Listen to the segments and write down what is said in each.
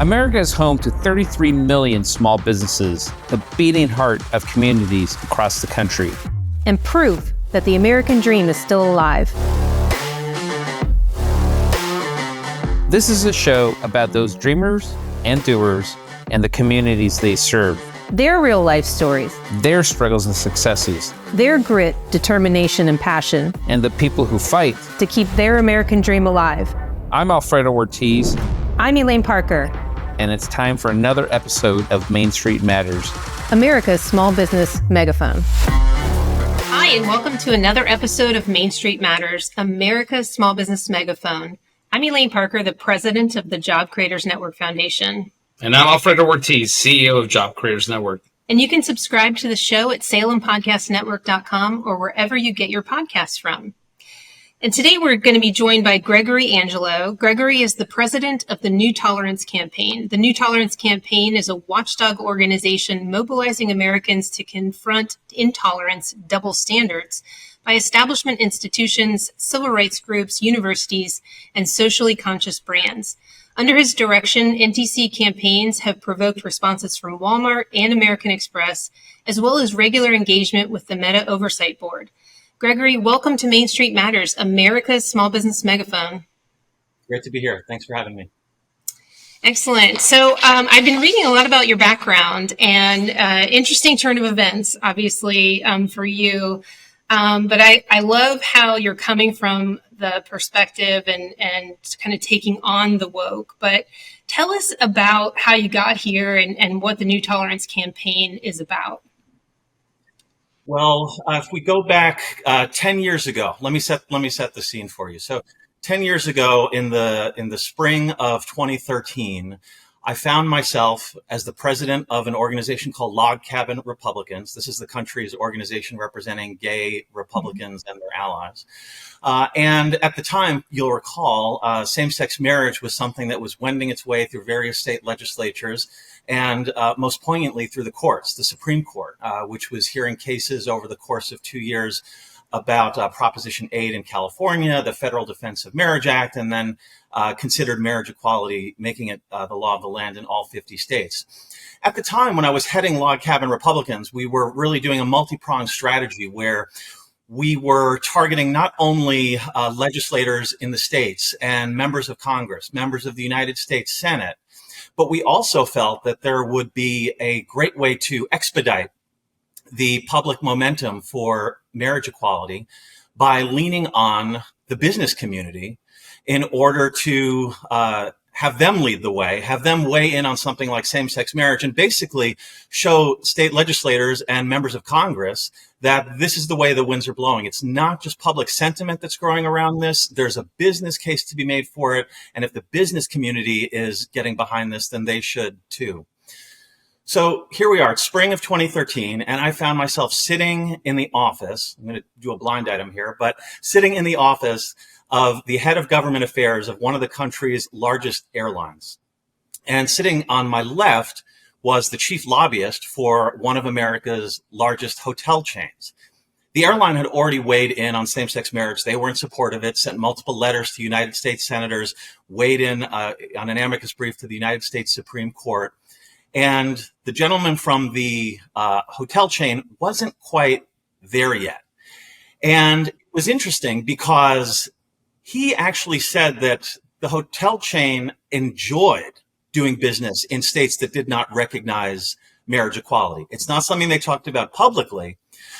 America is home to 33 million small businesses, the beating heart of communities across the country. And proof that the American dream is still alive. This is a show about those dreamers and doers and the communities they serve. Their real life stories. Their struggles and successes. Their grit, determination, and passion. And the people who fight to keep their American dream alive. I'm Alfredo Ortiz. I'm Elaine Parker. And it's time for another episode of Main Street Matters, America's small business megaphone. Hi, and welcome to another episode of Main Street Matters, America's small business megaphone. I'm Elaine Parker, the president of the Job Creators Network Foundation. And I'm Alfredo Ortiz, CEO of Job Creators Network. And you can subscribe to the show at salempodcastnetwork.com or wherever you get your podcasts from. And today we're going to be joined by Gregory Angelo. Gregory is the president of the New Tolerance Campaign. The New Tolerance Campaign is a watchdog organization mobilizing Americans to confront intolerance, double standards, by establishment institutions, civil rights groups, universities, and socially conscious brands. Under his direction, NTC campaigns have provoked responses from Walmart and American Express, as well as regular engagement with the Meta Oversight Board. Gregory, welcome to Main Street Matters, America's small business megaphone. Great to be here. Thanks for having me. Excellent. So I've been reading a lot about your background and interesting turn of events, obviously, for you. But I love how you're coming from the perspective and kind of taking on the woke. But tell us about how you got here and what the New Tolerance Campaign is about. Well, if we go back 10 years ago, let me set the scene for you. So 10 years ago, in the spring of 2013, I found myself as the president of an organization called Log Cabin Republicans. This is the country's organization representing gay Republicans and their allies. And at the time, you'll recall, same-sex marriage was something that was wending its way through various state legislatures and most poignantly through the courts, the Supreme Court, which was hearing cases over the course of 2 years about Proposition 8 in California, the Federal Defense of Marriage Act, and then considered marriage equality, making it the law of the land in all 50 states. At the time when I was heading Log Cabin Republicans, we were really doing a multi-pronged strategy where we were targeting not only legislators in the states and members of Congress, members of the United States Senate, but we also felt that there would be a great way to expedite the public momentum for marriage equality by leaning on the business community in order to have them lead the way, have them weigh in on something like same-sex marriage, and basically show state legislators and members of Congress that this is the way the winds are blowing. It's not just public sentiment that's growing around this. There's a business case to be made for it. And if the business community is getting behind this, then they should too. So here we are, it's spring of 2013, and I found myself sitting in the office. I'm going to do a blind item here, but sitting in the office of the head of government affairs of one of the country's largest airlines. And sitting on my left was the chief lobbyist for one of America's largest hotel chains. The airline had already weighed in on same-sex marriage. They were in support of it, sent multiple letters to United States senators, weighed in on an amicus brief to the United States Supreme Court. And the gentleman from the hotel chain wasn't quite there yet. And it was interesting because he actually said that the hotel chain enjoyed doing business in states that did not recognize marriage equality. It's not something they talked about publicly,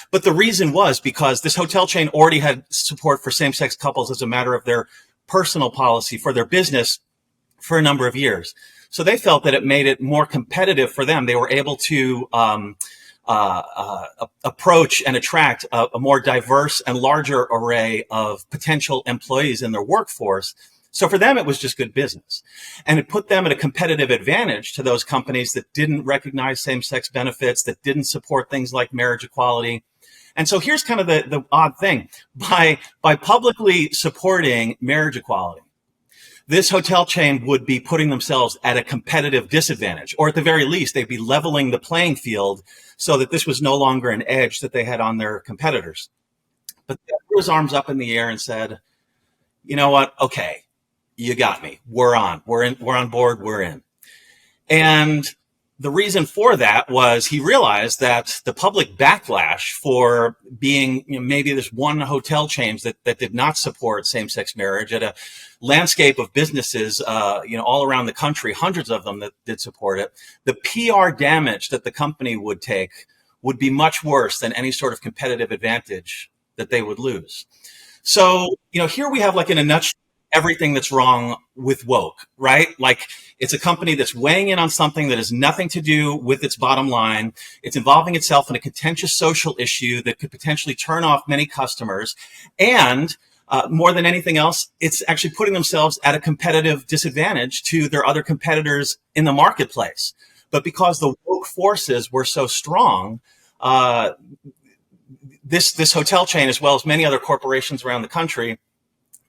but the reason was because this hotel chain already had support for same-sex couples as a matter of their personal policy for their business for a number of years. So they felt that it made it more competitive for them. They were able to approach and attract a more diverse and larger array of potential employees in their workforce. So for them, it was just good business. And it put them at a competitive advantage to those companies that didn't recognize same-sex benefits, that didn't support things like marriage equality. And so here's kind of the odd thing. By publicly supporting marriage equality, this hotel chain would be putting themselves at a competitive disadvantage, or at the very least, they'd be leveling the playing field so that this was no longer an edge that they had on their competitors. But he threw his arms up in the air and said, you know what? Okay, you got me. We're on. We're on board. We're in. And the reason for that was he realized that the public backlash for being, maybe there's one hotel chain that did not support same-sex marriage at a landscape of businesses, all around the country, hundreds of them that did support it. The PR damage that the company would take would be much worse than any sort of competitive advantage that they would lose. So, here we have, like, in a nutshell, everything that's wrong with woke, right? Like, it's a company that's weighing in on something that has nothing to do with its bottom line. It's involving itself in a contentious social issue that could potentially turn off many customers. And more than anything else, it's actually putting themselves at a competitive disadvantage to their other competitors in the marketplace. But because the woke forces were so strong, this hotel chain, as well as many other corporations around the country,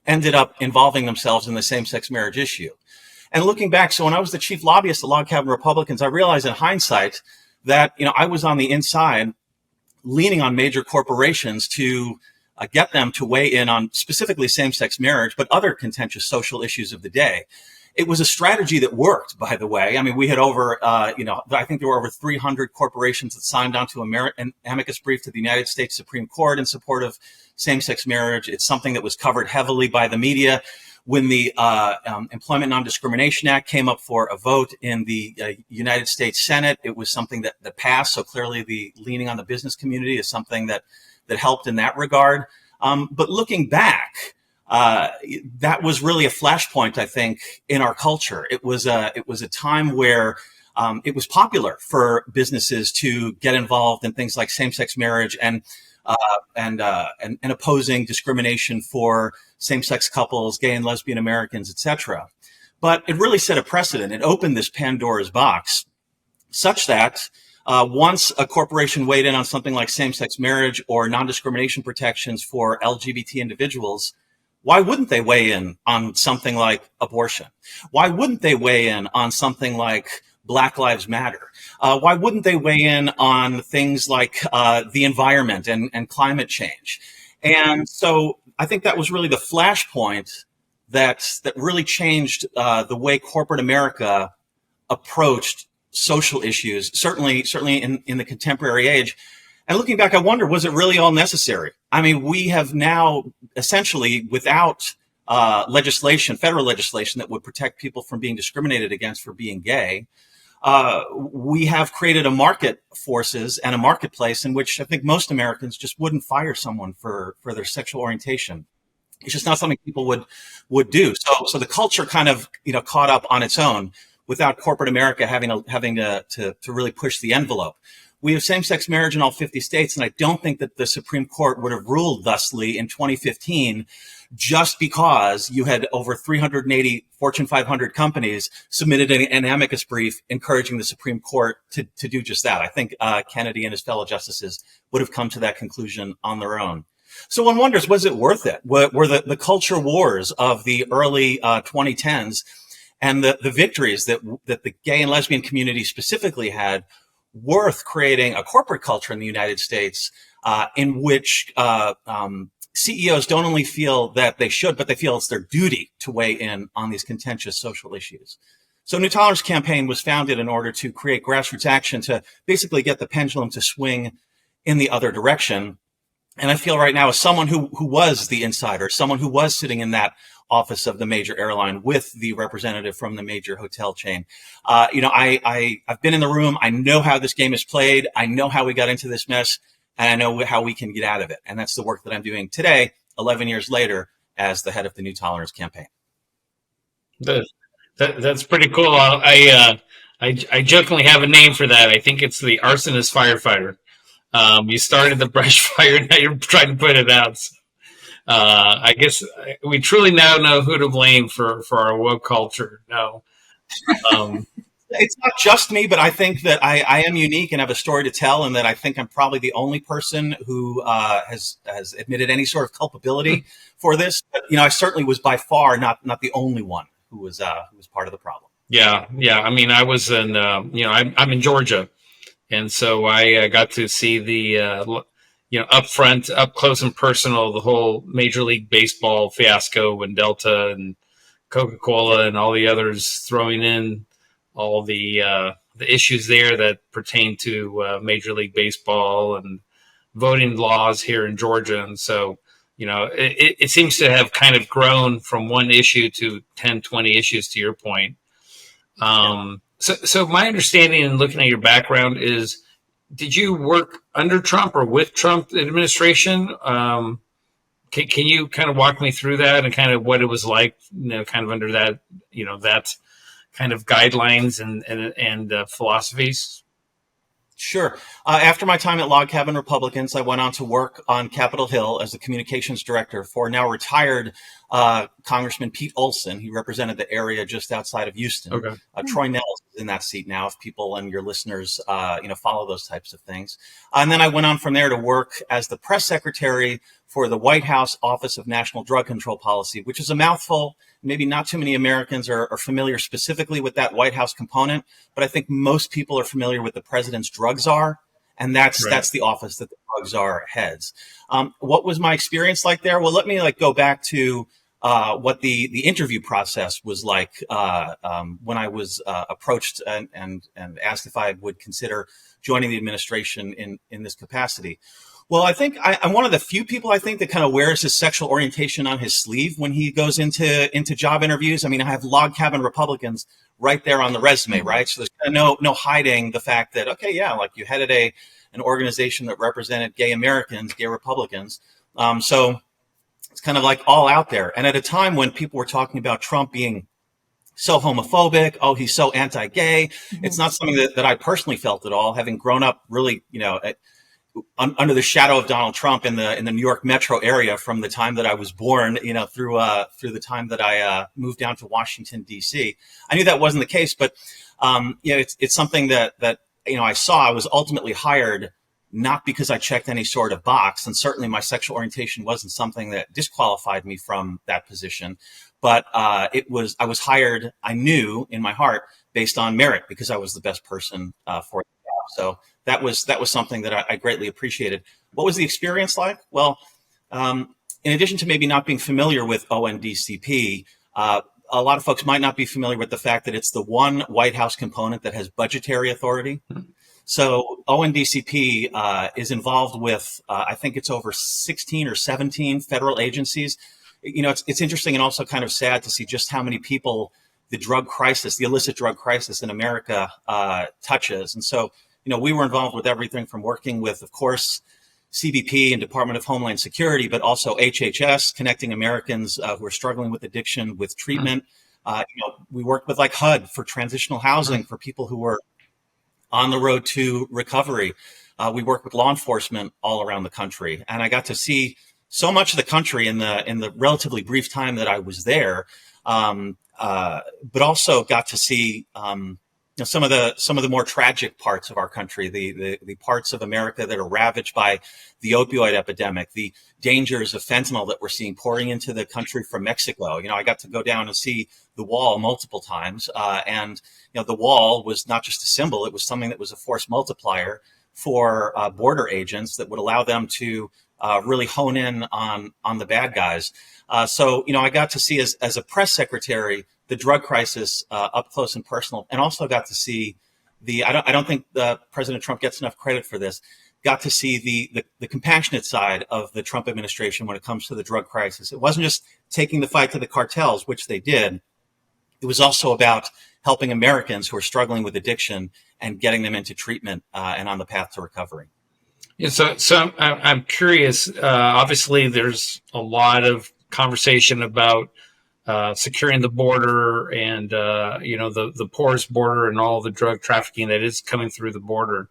ended up involving themselves in the same-sex marriage issue. And looking back, so when I was the chief lobbyist at Log Cabin Republicans, I realized in hindsight that, I was on the inside leaning on major corporations to get them to weigh in on specifically same-sex marriage, but other contentious social issues of the day. It was a strategy that worked, by the way. I mean, we had over, I think there were over 300 corporations that signed onto an amicus brief to the United States Supreme Court in support of same-sex marriage. It's something that was covered heavily by the media. When the Employment Non-Discrimination Act came up for a vote in the United States Senate, it was something that passed. So clearly the leaning on the business community is something that helped in that regard. But looking back, that was really a flashpoint, I think, in our culture. It was a time where it was popular for businesses to get involved in things like same-sex marriage and opposing discrimination for same-sex couples, gay and lesbian Americans, etc. But it really set a precedent. It opened this Pandora's box, such that once a corporation weighed in on something like same-sex marriage or non-discrimination protections for LGBT individuals, why wouldn't they weigh in on something like abortion? Why wouldn't they weigh in on something like Black Lives Matter? Why wouldn't they weigh in on things like the environment and climate change? And so I think that was really the flashpoint that really changed the way corporate America approached social issues, certainly in the contemporary age. And looking back, I wonder, was it really all necessary? I mean, we have now essentially, without federal legislation that would protect people from being discriminated against for being gay, we have created a market forces and a marketplace in which I think most Americans just wouldn't fire someone for their sexual orientation. It's just not something people would do. So the culture kind of caught up on its own without corporate America having to really push the envelope. We have same-sex marriage in all 50 states, and I don't think that the Supreme Court would have ruled thusly in 2015 just because you had over 380 Fortune 500 companies submitted an amicus brief encouraging the Supreme Court to do just that. I think Kennedy and his fellow justices would have come to that conclusion on their own. So one wonders, was it worth it? Were the culture wars of the early 2010s and the victories that the gay and lesbian community specifically had worth creating a corporate culture in the United States in which CEOs don't only feel that they should, but they feel it's their duty to weigh in on these contentious social issues? So New Tolerance Campaign was founded in order to create grassroots action to basically get the pendulum to swing in the other direction. And I feel right now, as someone who was the insider, someone who was sitting in that office of the major airline with the representative from the major hotel chain, I've been in the room. I know how this game is played. I know how we got into this mess, and I know how we can get out of it. And that's the work that I'm doing today, 11 years later, as the head of the New Tolerance Campaign. That's pretty cool. I jokingly have a name for that. I think it's the arsonist firefighter. You started the brush fire, now you're trying to put it out. So, I guess we truly now know who to blame for our woke culture. No, it's not just me, but I think that I am unique and have a story to tell, and that I think I'm probably the only person who has admitted any sort of culpability for this. But I certainly was by far not the only one who was part of the problem. Yeah. I mean, I was in I'm in Georgia. And so I got to see the, up close and personal, the whole Major League Baseball fiasco when Delta and Coca-Cola and all the others throwing in all the issues there that pertain to Major League Baseball and voting laws here in Georgia. And so, it seems to have kind of grown from one issue to 10, 20 issues, to your point. So my understanding and looking at your background is, did you work under Trump or with Trump administration? Can you kind of walk me through that and kind of what it was like, kind of under that, that kind of guidelines and philosophies? Sure. After my time at Log Cabin Republicans, I went on to work on Capitol Hill as the communications director for now retired Congressman Pete Olson. He represented the area just outside of Houston. Okay. Troy Nels is in that seat now, if people and your listeners, follow those types of things. And then I went on from there to work as the press secretary for the White House Office of National Drug Control Policy, which is a mouthful. Maybe not too many Americans are familiar specifically with that White House component, but I think most people are familiar with the president's drug czar, and that's the office that the drug czar heads. What was my experience like there? Well, let me go back to what the interview process was like when I was approached and asked if I would consider joining the administration in this capacity. Well, I think I'm one of the few people, I think, that kind of wears his sexual orientation on his sleeve when he goes into job interviews. I mean, I have Log Cabin Republicans right there on the resume, right? So there's kind of no hiding the fact that, okay, yeah, you headed an organization that represented gay Americans, gay Republicans. So it's kind of all out there. And at a time when people were talking about Trump being so homophobic, oh, he's so anti-gay, it's not something that I personally felt at all, having grown up really, under the shadow of Donald Trump in the New York metro area from the time that I was born, through the time that I moved down to Washington, D.C. I knew that wasn't the case, but it's something that I saw. I was ultimately hired not because I checked any sort of box, and certainly my sexual orientation wasn't something that disqualified me from that position. But I was hired, I knew in my heart, based on merit, because I was the best person for the job. So that was something that I greatly appreciated. What was the experience like? Well, in addition to maybe not being familiar with ONDCP, a lot of folks might not be familiar with the fact that it's the one White House component that has budgetary authority. So ONDCP is involved with, I think it's over 16 or 17 federal agencies. It's interesting and also kind of sad to see just how many people the drug crisis, the illicit drug crisis in America touches. And so, we were involved with everything from working with, of course, CBP and Department of Homeland Security, but also HHS, connecting Americans who are struggling with addiction with treatment. We worked with HUD for transitional housing for people who were on the road to recovery. We work with law enforcement all around the country, and I got to see so much of the country in the relatively brief time that I was there. But also got to see some of the more tragic parts of our country, the parts of America that are ravaged by the opioid epidemic, the dangers of fentanyl that we're seeing pouring into the country from Mexico. I got to go down and see the wall multiple times, and the wall was not just a symbol; it was something that was a force multiplier for border agents that would allow them to really hone in on the bad guys. So I got to see as a press secretary the drug crisis up close and personal, and also got to see I don't think President Trump gets enough credit for this. Got to see the compassionate side of the Trump administration when it comes to the drug crisis. It wasn't just taking the fight to the cartels, which they did. It was also about helping Americans who are struggling with addiction and getting them into treatment and on the path to recovery. Yeah, so I'm curious. Obviously, there's a lot of conversation about securing the border and the porous border and all the drug trafficking that is coming through the border.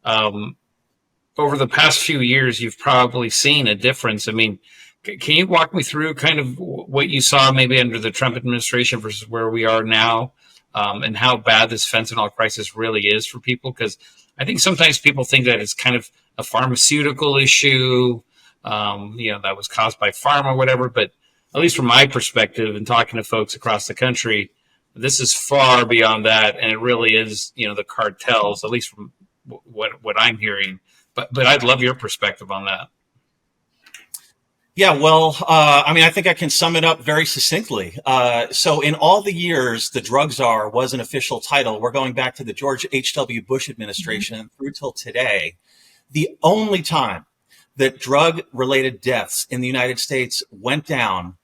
Over the past few years, you've probably seen a difference. I mean, can you walk me through kind of what you saw maybe under the Trump administration versus where we are now, and how bad this fentanyl crisis really is for people? Because I think sometimes people think that it's kind of a pharmaceutical issue, that was caused by pharma or whatever. But at least from my perspective and talking to folks across the country, this is far beyond that. And it really is, the cartels, at least from what I'm hearing. But I'd love your perspective on that. Yeah, well, I think I can sum it up very succinctly. So in all the years the drug czar was an official title, we're going back to the George H.W. Bush administration through till today, the only time that drug-related deaths in the United States went down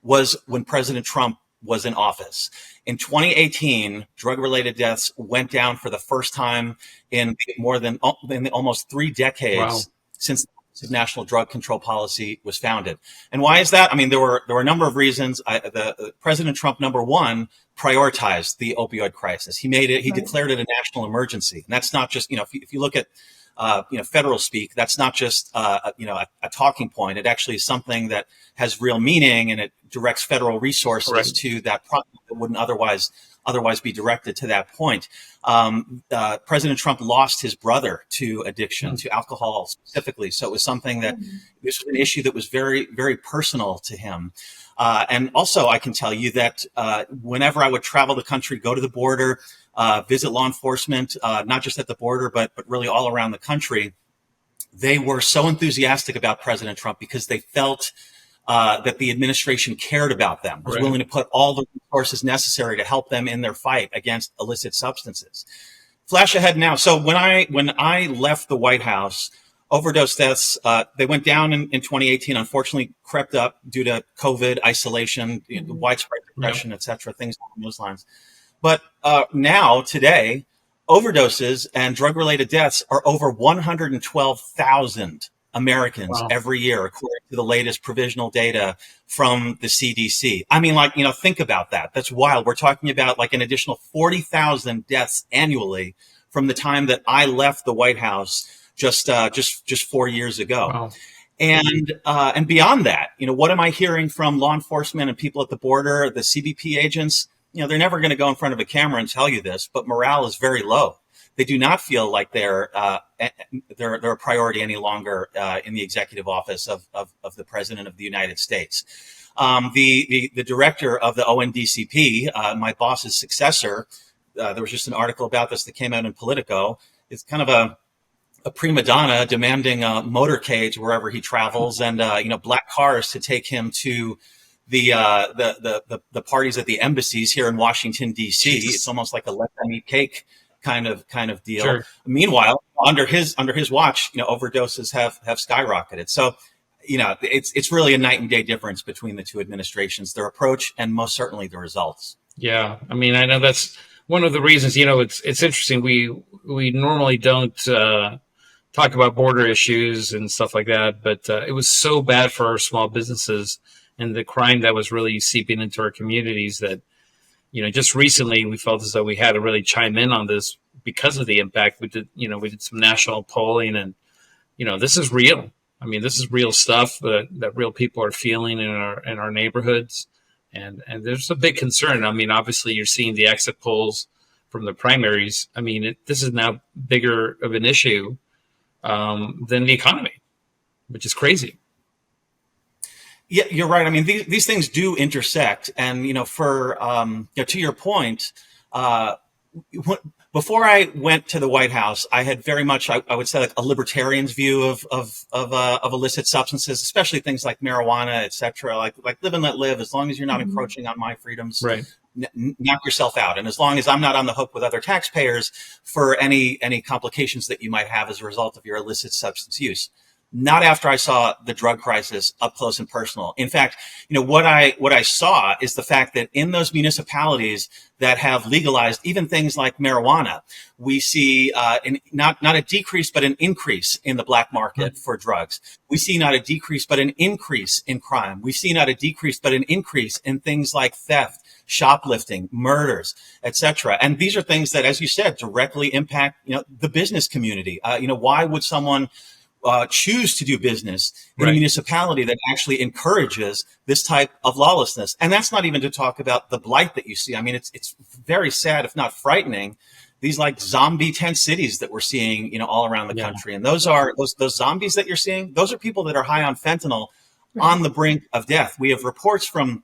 was when President Trump was in office. In 2018, drug-related deaths went down for the first time in almost 3 decades since the National Drug Control Policy was founded. And why is that? I mean, there were a number of reasons. President Trump, number one, prioritized the opioid crisis. He declared it a national emergency. And that's not just, if you look at federal speak, that's not just, a talking point. It actually is something that has real meaning, and it directs federal resources to that problem that wouldn't otherwise be directed to that point. President Trump lost his brother to addiction, to alcohol specifically. So it was something that this was an issue that was very, very personal to him. And also I can tell you that whenever I would travel the country, go to the border, visit law enforcement, not just at the border, but really all around the country, they were so enthusiastic about President Trump because they felt that the administration cared about them, was willing to put all the resources necessary to help them in their fight against illicit substances. Flash ahead now. So when I left the White House, overdose deaths, they went down in 2018, unfortunately crept up due to COVID, isolation, widespread depression, et cetera, things along those lines. But now, today, overdoses and drug-related deaths are over 112,000 Americans every year, according to the latest provisional data from the CDC. I mean, think about that. That's wild. We're talking about like an additional 40,000 deaths annually from the time that I left the White House just 4 years ago. Wow. And beyond that, what am I hearing from law enforcement and people at the border, the CBP agents? They're never going to go in front of a camera and tell you this, but morale is very low. They do not feel like they're a priority any longer in the executive office of the President of the United States. The director of the ONDCP, my boss's successor, there was just an article about this that came out in Politico. It's kind of a prima donna demanding motorcades wherever he travels, and black cars to take him to the parties at the embassies here in Washington D.C. It's almost like a let them eat cake kind of deal. Sure. Meanwhile, under his watch, overdoses have skyrocketed. So, it's really a night and day difference between the two administrations, their approach and most certainly the results. Yeah, I mean, I know that's one of the reasons. It's interesting. We normally don't talk about border issues and stuff like that, but it was so bad for our small businesses and the crime that was really seeping into our communities that, just recently we felt as though we had to really chime in on this because of the impact. We did some national polling, and, this is real. I mean, this is real stuff that real people are feeling in our neighborhoods. And there's a big concern. I mean, obviously you're seeing the exit polls from the primaries. I mean, this is now bigger of an issue than the economy, which is crazy. Yeah, you're right. I mean, these things do intersect. And, to your point, before I went to the White House, I had very much, I would say, like a libertarian's view of illicit substances, especially things like marijuana, et cetera, like live and let live. As long as you're not encroaching on my freedoms, right. Knock yourself out. And as long as I'm not on the hook with other taxpayers for any complications that you might have as a result of your illicit substance use. Not after I saw the drug crisis up close and personal. In fact, what I saw is the fact that in those municipalities that have legalized even things like marijuana, we see not a decrease, but an increase in the black market for drugs. We see not a decrease, but an increase in crime. We see not a decrease, but an increase in things like theft, shoplifting, murders, etc. And these are things that, as you said, directly impact the business community. Why would someone choose to do business in a municipality that actually encourages this type of lawlessness? And that's not even to talk about the blight that you see. I mean, it's very sad, if not frightening, these like zombie tent cities that we're seeing, all around the country. And those zombies that you're seeing, those are people that are high on fentanyl on the brink of death. We have reports from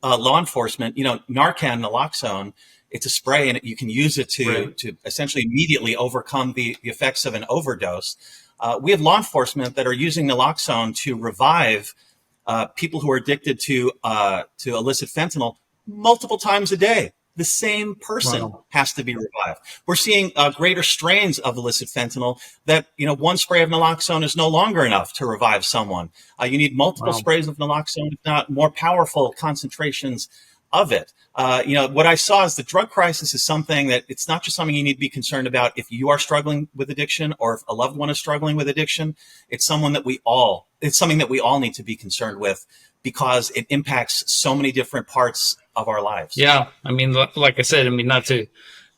law enforcement, Narcan, naloxone. It's a spray, and you can use it to essentially immediately overcome the effects of an overdose. We have law enforcement that are using naloxone to revive people who are addicted to illicit fentanyl multiple times a day. The same person has to be revived. We're seeing greater strains of illicit fentanyl that, one spray of naloxone is no longer enough to revive someone. You need multiple sprays of naloxone, if not more powerful concentrations of it. What I saw is the drug crisis is something that it's not just something you need to be concerned about if you are struggling with addiction or if a loved one is struggling with addiction. It's something that we all need to be concerned with because it impacts so many different parts of our lives. Yeah. I mean, like I said, not to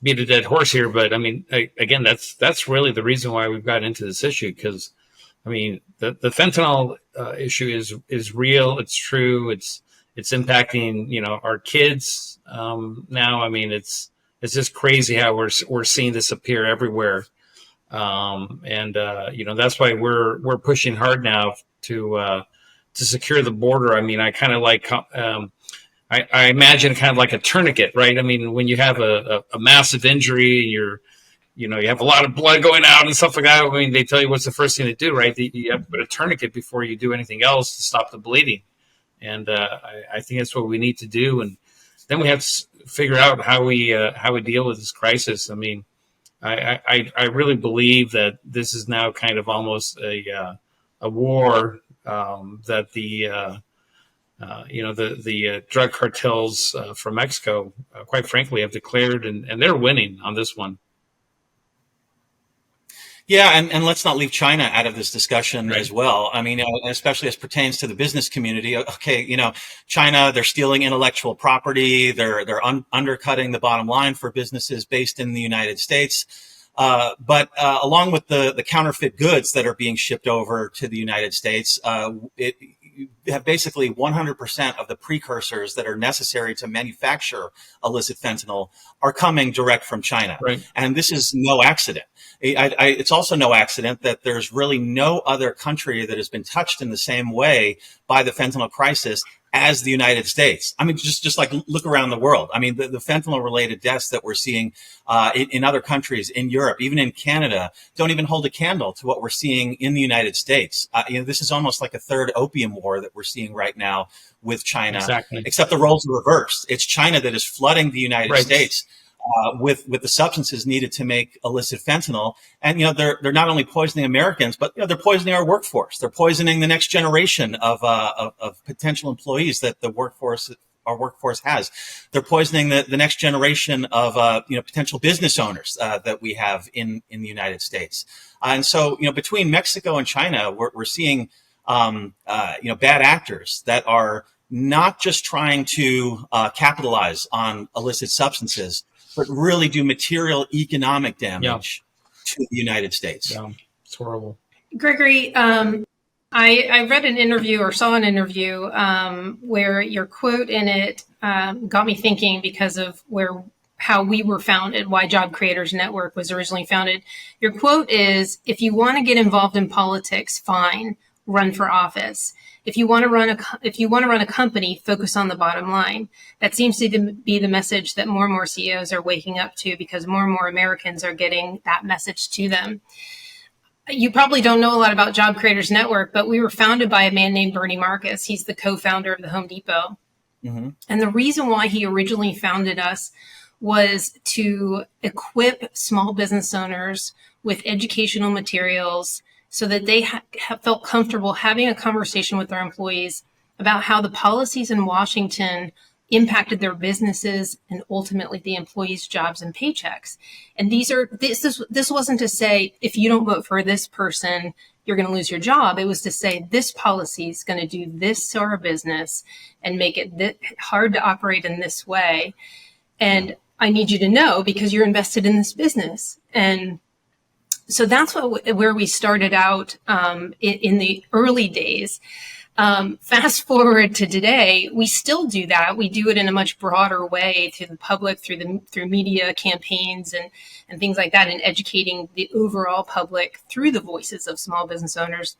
beat a dead horse here, but again, that's really the reason why we've gotten into this issue. Because the fentanyl issue is real. It's true. It's impacting, our kids now. It's just crazy how we're seeing this appear everywhere. That's why we're pushing hard now to secure the border. I kind of like, I imagine kind of like a tourniquet, right? When you have a massive injury and you have a lot of blood going out and stuff like that. They tell you what's the first thing to do, right? You have to put a tourniquet before you do anything else to stop the bleeding. And I think that's what we need to do. And then we have to figure out how we deal with this crisis. I really believe that this is now kind of almost a war that the drug cartels from Mexico, quite frankly, have declared, and they're winning on this one. Yeah, and let's not leave China out of this discussion as well. Especially as pertains to the business community. Okay, China, they're stealing intellectual property. They're undercutting the bottom line for businesses based in the United States. But along with the counterfeit goods that are being shipped over to the United States, you have basically 100% of the precursors that are necessary to manufacture illicit fentanyl are coming direct from China. Right. And this is no accident. It's also no accident that there's really no other country that has been touched in the same way by the fentanyl crisis as the United States. Just like look around the world. The fentanyl related deaths that we're seeing in other countries, in Europe, even in Canada, don't even hold a candle to what we're seeing in the United States. This is almost like a third opium war that we're seeing right now with China. Exactly. Except the roles are reversed. It's China that is flooding the United States with the substances needed to make illicit fentanyl. And, they're not only poisoning Americans, but, they're poisoning our workforce. They're poisoning the next generation of potential employees that our workforce has. They're poisoning the next generation of, potential business owners that we have in the United States. And so, between Mexico and China, we're seeing, bad actors that are not just trying to capitalize on illicit substances, but really do material economic damage to the United States. Yeah, it's horrible. Gregory, I read an interview or saw an interview where your quote in it got me thinking because of how we were founded, why Job Creators Network was originally founded. Your quote is, "If you want to get involved in politics, fine, run for office. If you want to run a company, focus on the bottom line." That seems to be the message that more and more CEOs are waking up to because more and more Americans are getting that message to them. You probably don't know a lot about Job Creators Network, but we were founded by a man named Bernie Marcus. He's the co-founder of the Home Depot. Mm-hmm. And the reason why he originally founded us was to equip small business owners with educational materials so that they felt comfortable having a conversation with their employees about how the policies in Washington impacted their businesses and ultimately the employees' jobs and paychecks. And this wasn't to say, if you don't vote for this person, you're going to lose your job. It was to say, this policy is going to do this to our business and make it hard to operate in this way. And I need you to know because you're invested in this business. And so that's where we started out in the early days. Fast forward to today, we still do that. We do it in a much broader way to the public through media campaigns and things like that, and educating the overall public through the voices of small business owners.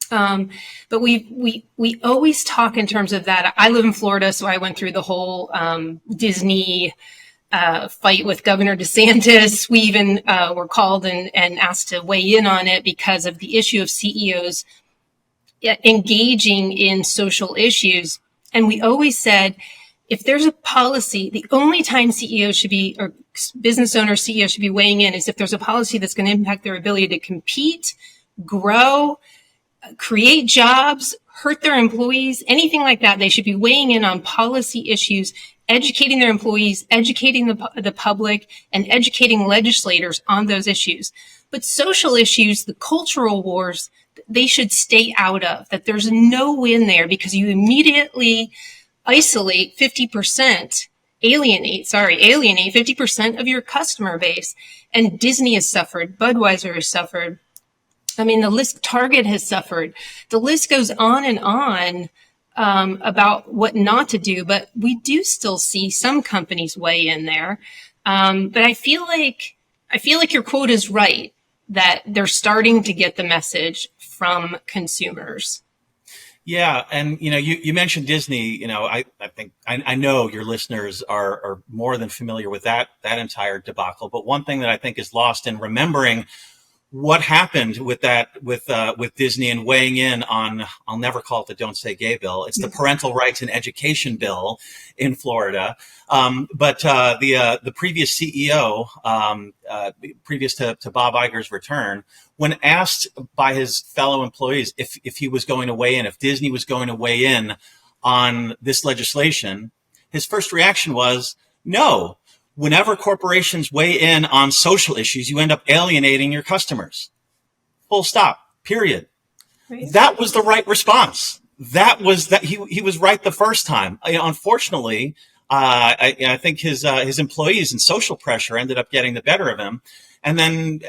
But we always talk in terms of that. I live in Florida, so I went through the whole Disney fight with Governor DeSantis. We even were called and asked to weigh in on it because of the issue of CEOs engaging in social issues. And we always said, if there's a policy, the only time CEOs should be, or business owners, CEOs should be weighing in is if there's a policy that's going to impact their ability to compete, grow, create jobs, hurt their employees, anything like that. They should be weighing in on policy issues, educating their employees, educating the public, and educating legislators on those issues. But social issues, the cultural wars, they should stay out of, that there's no win there because you immediately isolate 50%, alienate 50% of your customer base. And Disney has suffered, Budweiser has suffered. I mean, the list, Target has suffered. The list goes on and on about what not to do, but we do still see some companies weigh in there. But I feel like your quote is right, that they're starting to get the message from consumers. Yeah. And, you mentioned Disney. I think I know your listeners are more than familiar with that entire debacle. But one thing that I think is lost in remembering what happened with Disney and weighing in on, I'll never call it the Don't Say Gay bill. It's the Parental Rights and Education bill in Florida. But the previous CEO, previous to Bob Iger's return, when asked by his fellow employees if he was going to weigh in, if Disney was going to weigh in on this legislation, his first reaction was no. Whenever corporations weigh in on social issues, you end up alienating your customers. Full stop. Period. Right. That was the right response. He was right the first time. Unfortunately, I think his employees and social pressure ended up getting the better of him. And then,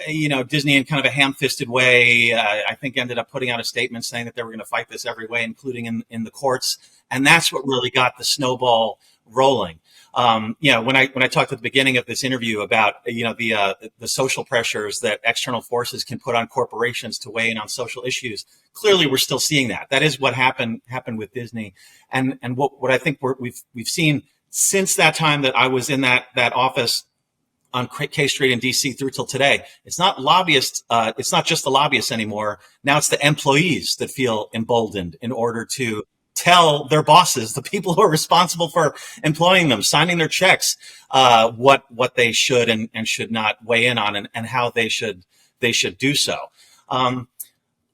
Disney in kind of a ham-fisted way, I think ended up putting out a statement saying that they were going to fight this every way, including in the courts. And that's what really got the snowball rolling. When I talked at the beginning of this interview about, the social pressures that external forces can put on corporations to weigh in on social issues, clearly we're still seeing that. That is what happened with Disney. And what I think we've seen since that time that I was in that office on K Street in DC through till today. It's not lobbyists. It's not just the lobbyists anymore. Now it's the employees that feel emboldened in order to tell their bosses, the people who are responsible for employing them, signing their checks, what they should and should not weigh in on and how they should do so. On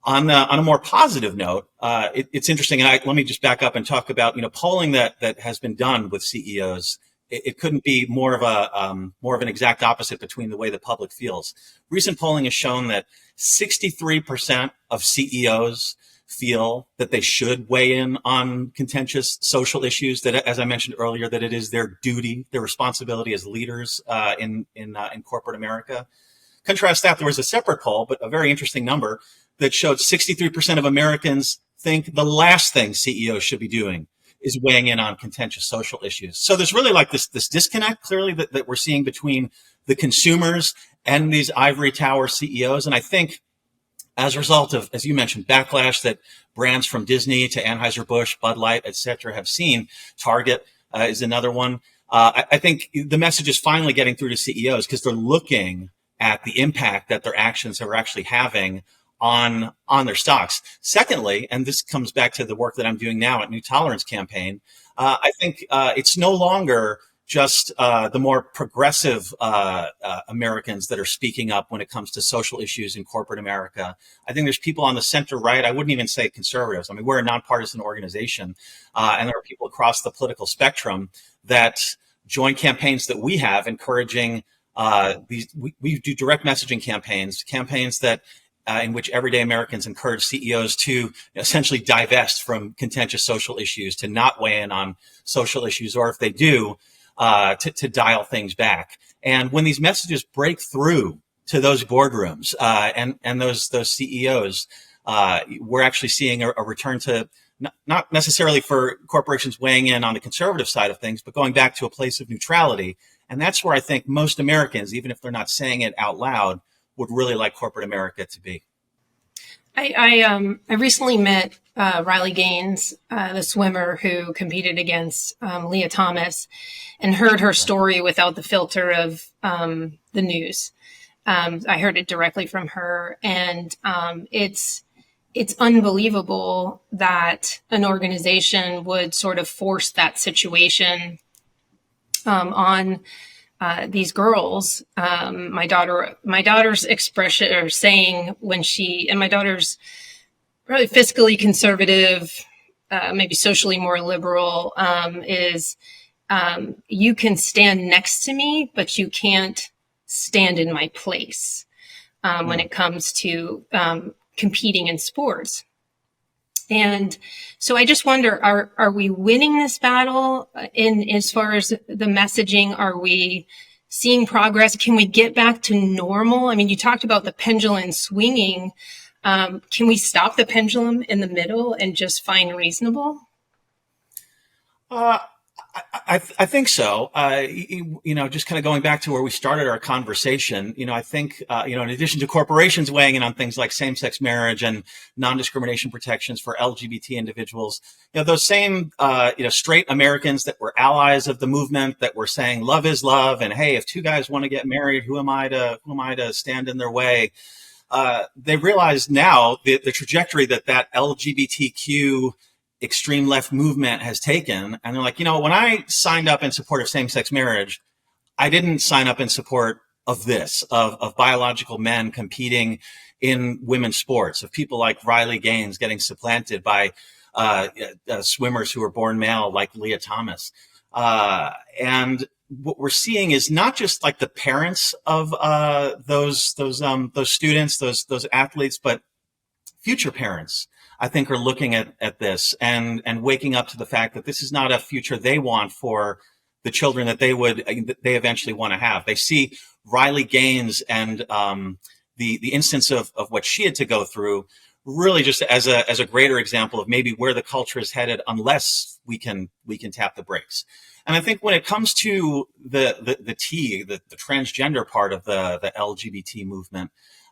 a more positive note, it's interesting. And let me just back up and talk about, polling that has been done with CEOs. It couldn't be more of an exact opposite between the way the public feels. Recent polling has shown that 63% of CEOs feel that they should weigh in on contentious social issues, that, as I mentioned earlier, that it is their duty, their responsibility as leaders in corporate America. Contrast that, there was a separate poll, but a very interesting number, that showed 63% of Americans think the last thing CEOs should be doing is weighing in on contentious social issues. So there's really like this disconnect clearly that we're seeing between the consumers and these ivory tower CEOs. And I think as a result of, as you mentioned, backlash that brands from Disney to Anheuser-Busch, Bud Light, et cetera, have seen, Target is another one. I think the message is finally getting through to CEOs because they're looking at the impact that their actions are actually having on their stocks. Secondly, and this comes back to the work that I'm doing now at New Tolerance Campaign, I think it's no longer just the more progressive Americans that are speaking up when it comes to social issues in corporate America. I think there's people on the center right. I wouldn't even say conservatives. I mean, we're a nonpartisan organization, and there are people across the political spectrum that join campaigns that we have encouraging we do direct messaging campaigns that in which everyday Americans encourage CEOs to essentially divest from contentious social issues, to not weigh in on social issues, or if they do, to dial things back. And when these messages break through to those boardrooms and those CEOs, we're actually seeing a return to not necessarily for corporations weighing in on the conservative side of things, but going back to a place of neutrality. And that's where I think most Americans, even if they're not saying it out loud, would really like corporate America to be. I recently met Riley Gaines, the swimmer who competed against Leah Thomas, and heard her story without the filter of the news. I heard it directly from her, and it's it's unbelievable that an organization would sort of force that situation on these girls. My daughter's expression or saying when my daughter's probably fiscally conservative, maybe socially more liberal, is you can stand next to me, but you can't stand in my place when it comes to competing in sports. And so I just wonder, are we winning this battle in as far as the messaging? Are we seeing progress? Can we get back to normal? I mean, you talked about the pendulum swinging. Can we stop the pendulum in the middle and just find reasonable? I think so. Just kind of going back to where we started our conversation, I think, in addition to corporations weighing in on things like same-sex marriage and non-discrimination protections for LGBT individuals, those same, straight Americans that were allies of the movement that were saying love is love. And hey, if two guys want to get married, who am I to stand in their way? They realize now the trajectory that LGBTQ extreme left movement has taken. And they're like, when I signed up in support of same-sex marriage, I didn't sign up in support of this, of biological men competing in women's sports, of people like Riley Gaines getting supplanted by swimmers who were born male like Leah Thomas. And what we're seeing is not just like the parents of those students, those athletes, but future parents, I think, are looking at this and waking up to the fact that this is not a future they want for the children that they eventually want to have. They see Riley Gaines and the instance of what she had to go through really just as a greater example of maybe where the culture is headed unless we can tap the brakes. And I think when it comes to the transgender part of the LGBT movement,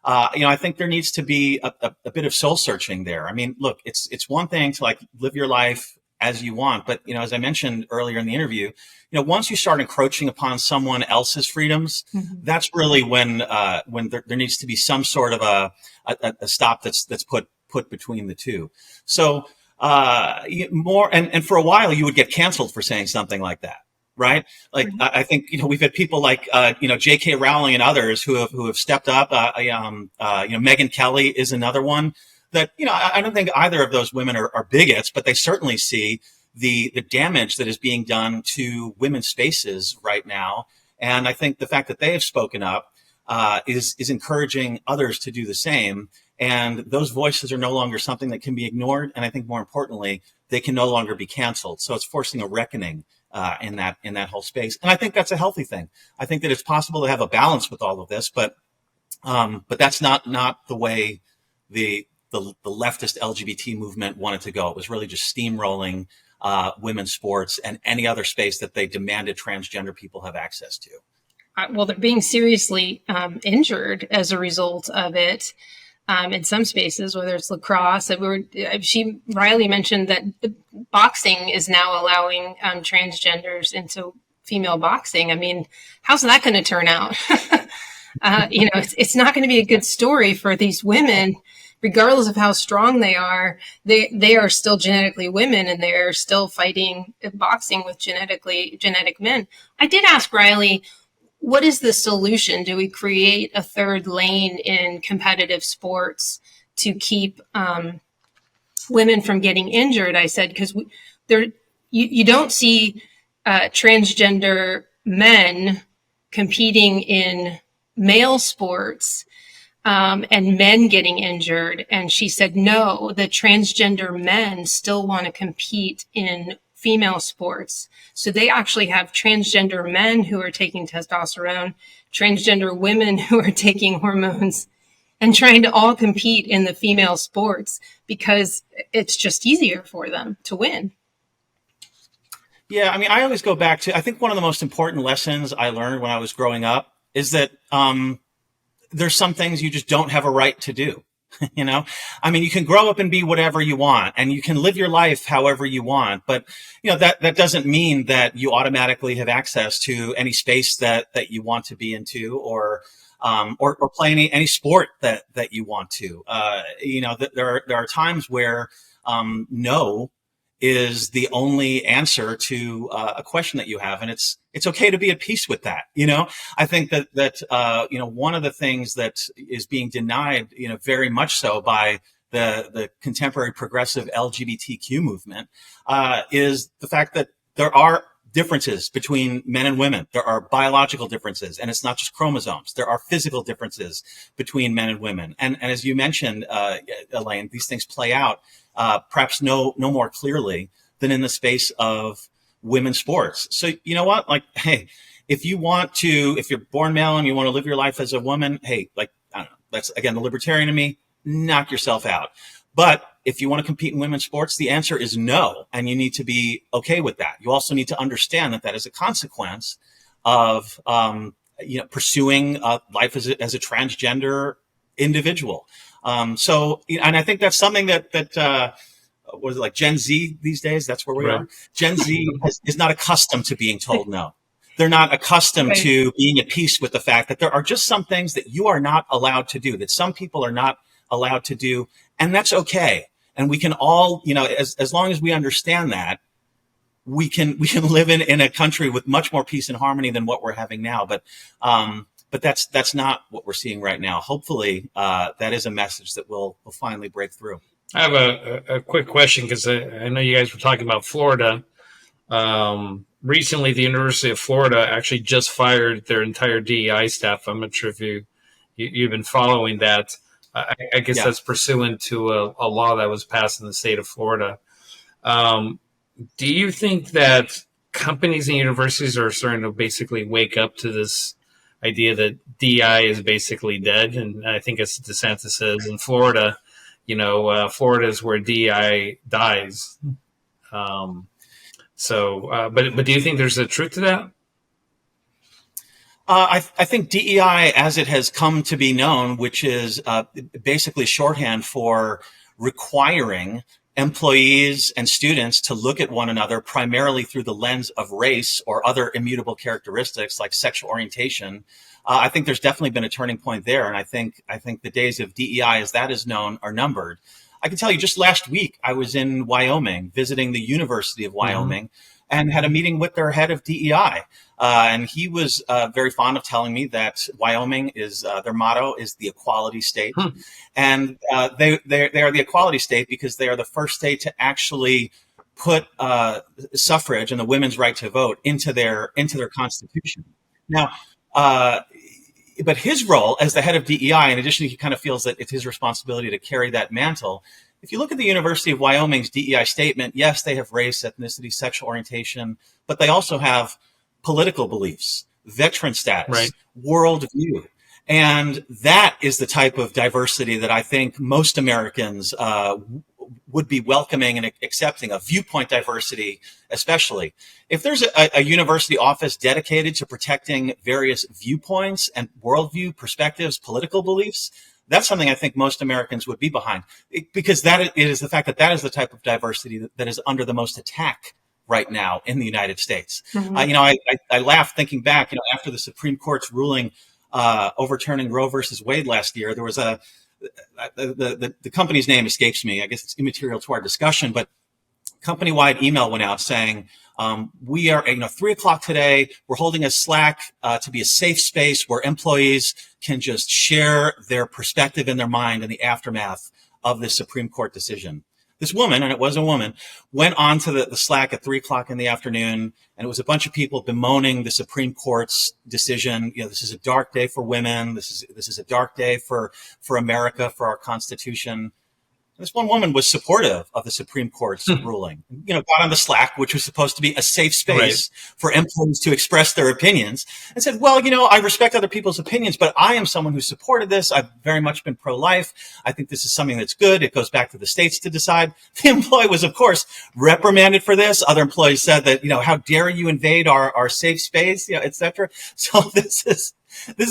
I think there needs to be a bit of soul searching there. I mean, look, it's one thing to like live your life as you want, but as I mentioned earlier in the interview, once you start encroaching upon someone else's freedoms, that's really when there needs to be some sort of a stop that's put between the two. So more and for a while you would get canceled for saying something like that. Right. Like, I think, we've had people like, J.K. Rowling and others who have stepped up. Megyn Kelly is another one that, I don't think either of those women are bigots, but they certainly see the damage that is being done to women's spaces right now. And I think the fact that they have spoken up is encouraging others to do the same. And those voices are no longer something that can be ignored. And I think more importantly, they can no longer be canceled. So it's forcing a reckoning in that whole space. And I think that's a healthy thing. I think that it's possible to have a balance with all of this, but that's not the way the leftist LGBT movement wanted to go. It was really just steamrolling women's sports and any other space that they demanded transgender people have access to. Well, they're being seriously injured as a result of it. In some spaces, whether it's lacrosse, Riley mentioned that boxing is now allowing transgenders into female boxing. I mean, how's that going to turn out? It's not going to be a good story for these women, regardless of how strong they are. They are still genetically women, and they're still fighting boxing with genetic men. I did ask Riley, what is the solution? Do we create a third lane in competitive sports to keep women from getting injured? I said, because you don't see transgender men competing in male sports and men getting injured. And she said, no, the transgender men still want to compete in female sports. So they actually have transgender men who are taking testosterone, transgender women who are taking hormones, and trying to all compete in the female sports because it's just easier for them to win. Yeah, I mean, I always go back to, I think one of the most important lessons I learned when I was growing up is that there's some things you just don't have a right to do. I mean, you can grow up and be whatever you want, and you can live your life however you want. But, that doesn't mean that you automatically have access to any space that you want to be into, or, or play any sport that you want to. There are times where no is the only answer to a question that you have, and it's okay to be at peace with that. I think that one of the things that is being denied, very much so by the contemporary progressive LGBTQ movement, is the fact that there are differences between men and women. There are biological differences, and it's not just chromosomes. There are physical differences between men and women. And as you mentioned, Elaine, these things play out perhaps no more clearly than in the space of women's sports. So you know what? Like, hey, if you're born male and you want to live your life as a woman, hey, I don't know. That's, again, the libertarian in me. Knock yourself out. But if you want to compete in women's sports, the answer is no. And you need to be okay with that. You also need to understand that is a consequence of, pursuing life as a transgender individual. And I think that's something that was it like Gen Z these days? That's where we are. Gen Z is not accustomed to being told no. They're not accustomed to being at peace with the fact that there are just some things that you are not allowed to do, that some people are not allowed to do. And that's okay. And we can all, as long as we understand that, we can live in a country with much more peace and harmony than what we're having now. But that's not what we're seeing right now. Hopefully, that is a message that will finally break through. I have a quick question, because I know you guys were talking about Florida. Recently, the University of Florida actually just fired their entire DEI staff. I'm not sure if you've been following that. I guess that's pursuant to a law that was passed in the state of Florida. Do you think that companies and universities are starting to basically wake up to this idea that DEI is basically dead? And I think, as DeSantis says, in Florida, Florida is where DEI dies. But do you think there's a truth to that? I think DEI, as it has come to be known, which is basically shorthand for requiring employees and students to look at one another primarily through the lens of race or other immutable characteristics like sexual orientation. I think there's definitely been a turning point there. And I think the days of DEI, as that is known, are numbered. I can tell you, just last week, I was in Wyoming visiting the University of Wyoming. And had a meeting with their head of DEI. And he was very fond of telling me that Wyoming is, their motto is the equality state. And they are the equality state because they are the first state to actually put suffrage and the women's right to vote into their constitution. Now, but his role as the head of DEI, in addition, he kind of feels that it's his responsibility to carry that mantle. If you look at the University of Wyoming's DEI statement, yes, they have race, ethnicity, sexual orientation, but they also have political beliefs, veteran status, worldview. And that is the type of diversity that I think most Americans would be welcoming and accepting, of viewpoint diversity, especially. If there's a university office dedicated to protecting various viewpoints and worldview, perspectives, political beliefs, that's something I think most Americans would be behind, because it is the fact that is the type of diversity that is under the most attack right now in the United States. I laughed thinking back, after the Supreme Court's ruling overturning Roe versus Wade last year, there was the company's name escapes me. I guess it's immaterial to our discussion, but company-wide email went out saying, we are, 3:00 today, we're holding a Slack to be a safe space where employees can just share their perspective in their mind in the aftermath of this Supreme Court decision. This woman, and it was a woman, went on to the Slack at 3:00 in the afternoon, and it was a bunch of people bemoaning the Supreme Court's decision. This is a dark day for women. This is a dark day for America, for our Constitution. This one woman was supportive of the Supreme Court's ruling, got on the Slack, which was supposed to be a safe space for employees to express their opinions, and said, well, I respect other people's opinions, but I am someone who supported this. I've very much been pro-life. I think this is something that's good. It goes back to the states to decide. The employee was, of course, reprimanded for this. Other employees said that, how dare you invade our safe space, et cetera. So this is,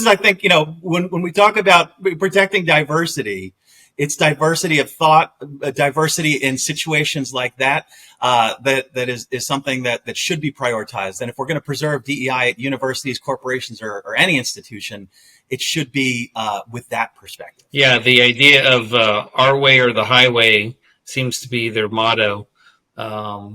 I think, when we talk about protecting diversity, it's diversity of thought, diversity in situations like that, that is something that should be prioritized. And if we're going to preserve DEI at universities, corporations, or any institution, it should be with that perspective. Yeah, the idea of our way or the highway seems to be their motto,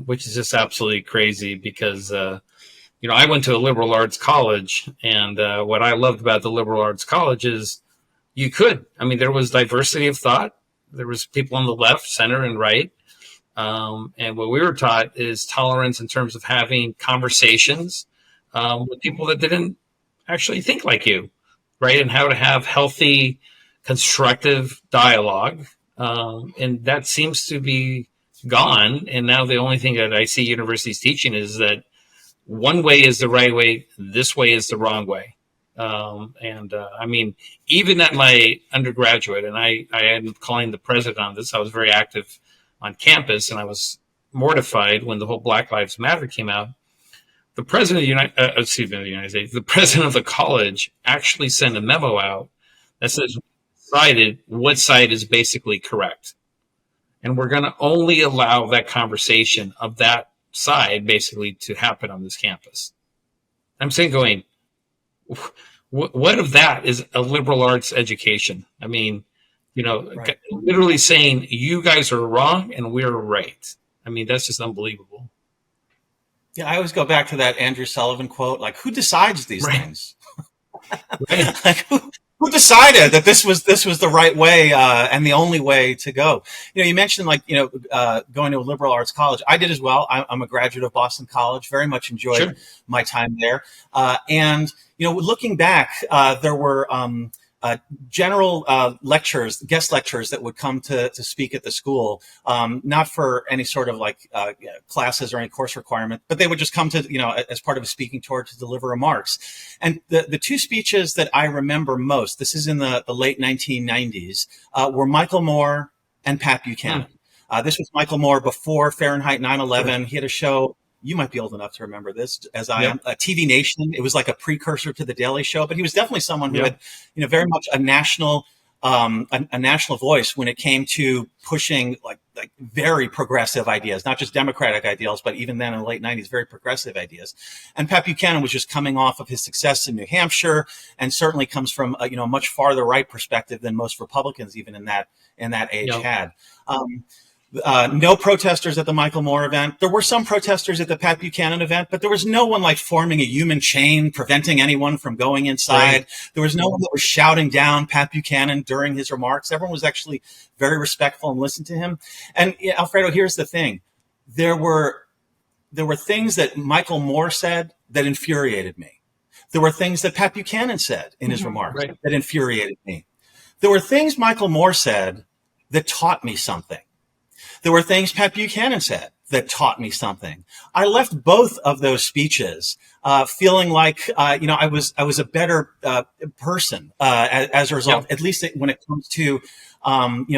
which is just absolutely crazy because, I went to a liberal arts college, and what I loved about the liberal arts college is there was diversity of thought. There was people on the left, center, and right. And what we were taught is tolerance in terms of having conversations with people that didn't actually think like you, right? And how to have healthy, constructive dialogue. And that seems to be gone. And now the only thing that I see universities teaching is that one way is the right way, this way is the wrong way. Even at my undergraduate, and I am calling the president on this, I was very active on campus, and I was mortified when the whole Black Lives Matter came out. The president of the United States, the president of the college actually sent a memo out that says, decided what side is basically correct. And we're going to only allow that conversation of that side basically to happen on this campus. I'm saying what of that is a liberal arts education? Right. Literally saying you guys are wrong and we're right. That's just unbelievable. Yeah, I always go back to that Andrew Sullivan quote, like, who decides these things? Right. Like, who decided that this was the right way and the only way to go? You mentioned going to a liberal arts college. I did as well. I'm a graduate of Boston College. Very much enjoyed my time there. And looking back, there were general lectures, guest lectures that would come to speak at the school, not for any sort of classes or any course requirement, but they would just come to, as part of a speaking tour to deliver remarks. And the two speeches that I remember most, this is in the late 1990s, were Michael Moore and Pat Buchanan. This was Michael Moore before Fahrenheit 9/11. He had a show. You might be old enough to remember this, as I am. TV Nation. It was like a precursor to the Daily Show, but he was definitely someone who had, very much a national voice when it came to pushing like very progressive ideas, not just democratic ideals, but even then in the late 90s, very progressive ideas. And Pat Buchanan was just coming off of his success in New Hampshire, and certainly comes from a much farther right perspective than most Republicans even in that age had. No protesters at the Michael Moore event. There were some protesters at the Pat Buchanan event, but there was no one forming a human chain, preventing anyone from going inside. Right. There was no one that was shouting down Pat Buchanan during his remarks. Everyone was actually very respectful and listened to him. And Alfredo, here's the thing. There were things that Michael Moore said that infuriated me. There were things that Pat Buchanan said in his remarks that infuriated me. There were things Michael Moore said that taught me something. There were things Pat Buchanan said that taught me something. I left both of those speeches feeling like I was a better person as a result. At least when it comes to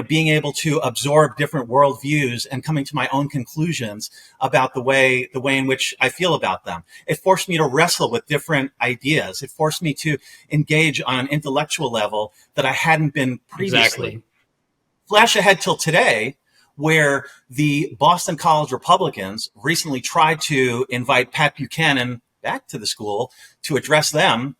being able to absorb different worldviews and coming to my own conclusions about the way in which I feel about them. It forced me to wrestle with different ideas. It forced me to engage on an intellectual level that I hadn't been previously. Exactly. Flash ahead till today, where the Boston College Republicans recently tried to invite Pat Buchanan back to the school to address them.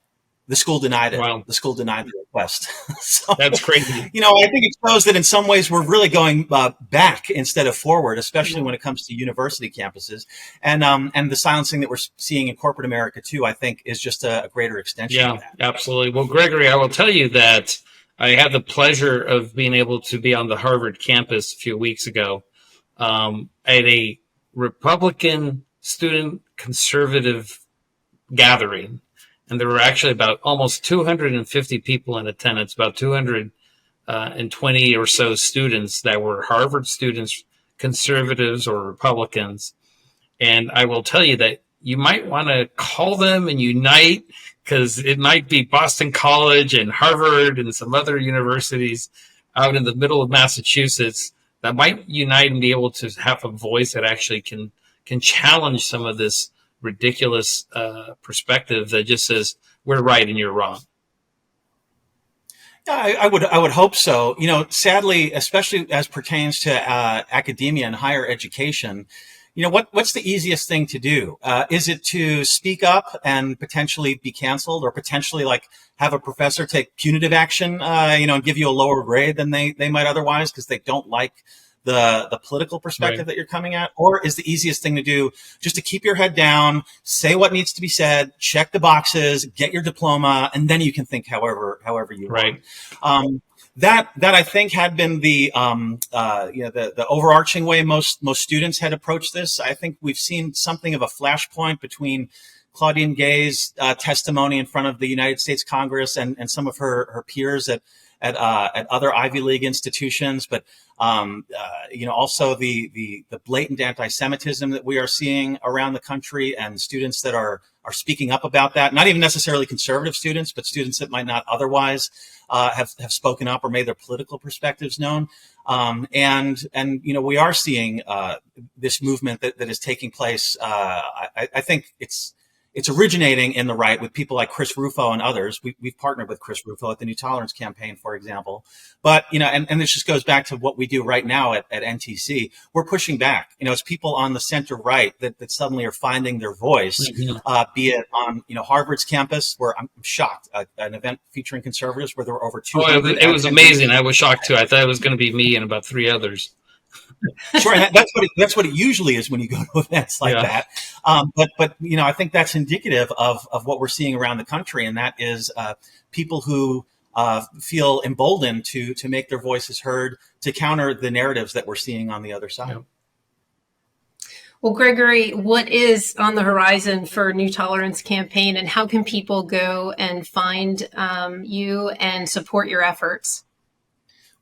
The school denied it. Wow. The school denied the request. So, that's crazy. I think it shows that in some ways we're really going back instead of forward, especially when it comes to university campuses. And the silencing that we're seeing in corporate America too, I think, is just a greater extension of that. Yeah, absolutely. Well, Gregory, I will tell you that I had the pleasure of being able to be on the Harvard campus a few weeks ago at a Republican student conservative gathering. And there were actually about almost 250 people in attendance, about 220 or so students that were Harvard students, conservatives or Republicans. And I will tell you that you might want to call them and unite, because it might be Boston College and Harvard and some other universities out in the middle of Massachusetts that might unite and be able to have a voice that actually can challenge some of this ridiculous perspective that just says we're right and you're wrong. I would hope so. Sadly, especially as pertains to academia and higher education, what's the easiest thing to do? Is it to speak up and potentially be canceled, or potentially like have a professor take punitive action, and give you a lower grade than they might otherwise because they don't like the political perspective Right. that you're coming at? Or is the easiest thing to do just to keep your head down, say what needs to be said, check the boxes, get your diploma, and then you can think however you Right. want. That I think had been the overarching way most students had approached this. I think we've seen something of a flashpoint between Claudine Gay's testimony in front of the United States Congress and some of her peers at other Ivy League institutions, but also the blatant anti-Semitism that we are seeing around the country, and students that are speaking up about that. Not even necessarily conservative students, but students that might not otherwise have spoken up or made their political perspectives known. We are seeing this movement that is taking place. I think it's originating in the right with people like Chris Rufo and others. We've partnered with Chris Rufo at the New Tolerance Campaign, for example. But, and this just goes back to what we do right now at NTC. We're pushing back. It's people on the center right that suddenly are finding their voice, be it on, Harvard's campus, where I'm shocked, an event featuring conservatives where there were over 200. It was amazing. I was shocked too. I thought it was going to be me and about 3 others. Sure, and that's what it usually is when you go to events like that. But I think that's indicative of what we're seeing around the country, and that is people who feel emboldened to make their voices heard, to counter the narratives that we're seeing on the other side. Yeah. Well, Gregory, what is on the horizon for New Tolerance Campaign, and how can people go and find you and support your efforts?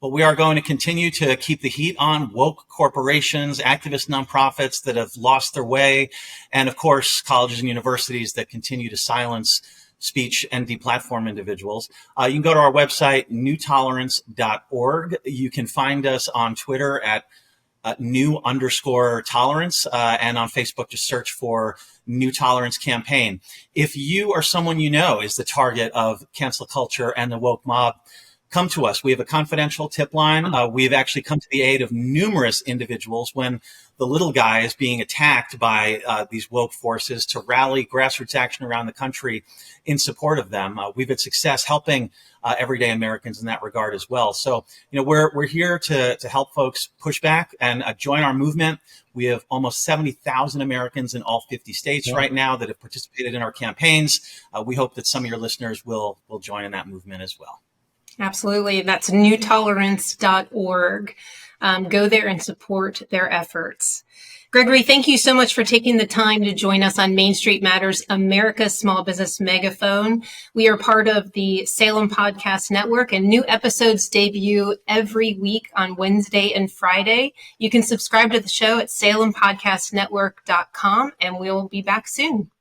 Well, we are going to continue to keep the heat on woke corporations, activist nonprofits that have lost their way, and of course, colleges and universities that continue to silence speech and deplatform individuals. You can go to our website, newtolerance.org. You can find us on Twitter at new_tolerance, and on Facebook, just search for New Tolerance Campaign. If you or someone you know is the target of cancel culture and the woke mob, come to us. We have a confidential tip line. We've actually come to the aid of numerous individuals when the little guy is being attacked by these woke forces, to rally grassroots action around the country in support of them. We've had success helping everyday Americans in that regard as well. So, we're here to help folks push back and join our movement. We have almost 70,000 Americans in all 50 states right now that have participated in our campaigns. We hope that some of your listeners will join in that movement as well. Absolutely. That's newtolerance.org. Go there and support their efforts. Gregory, thank you so much for taking the time to join us on Main Street Matters, America's Small Business Megaphone. We are part of the Salem Podcast Network, and new episodes debut every week on Wednesday and Friday. You can subscribe to the show at salempodcastnetwork.com, and we'll be back soon.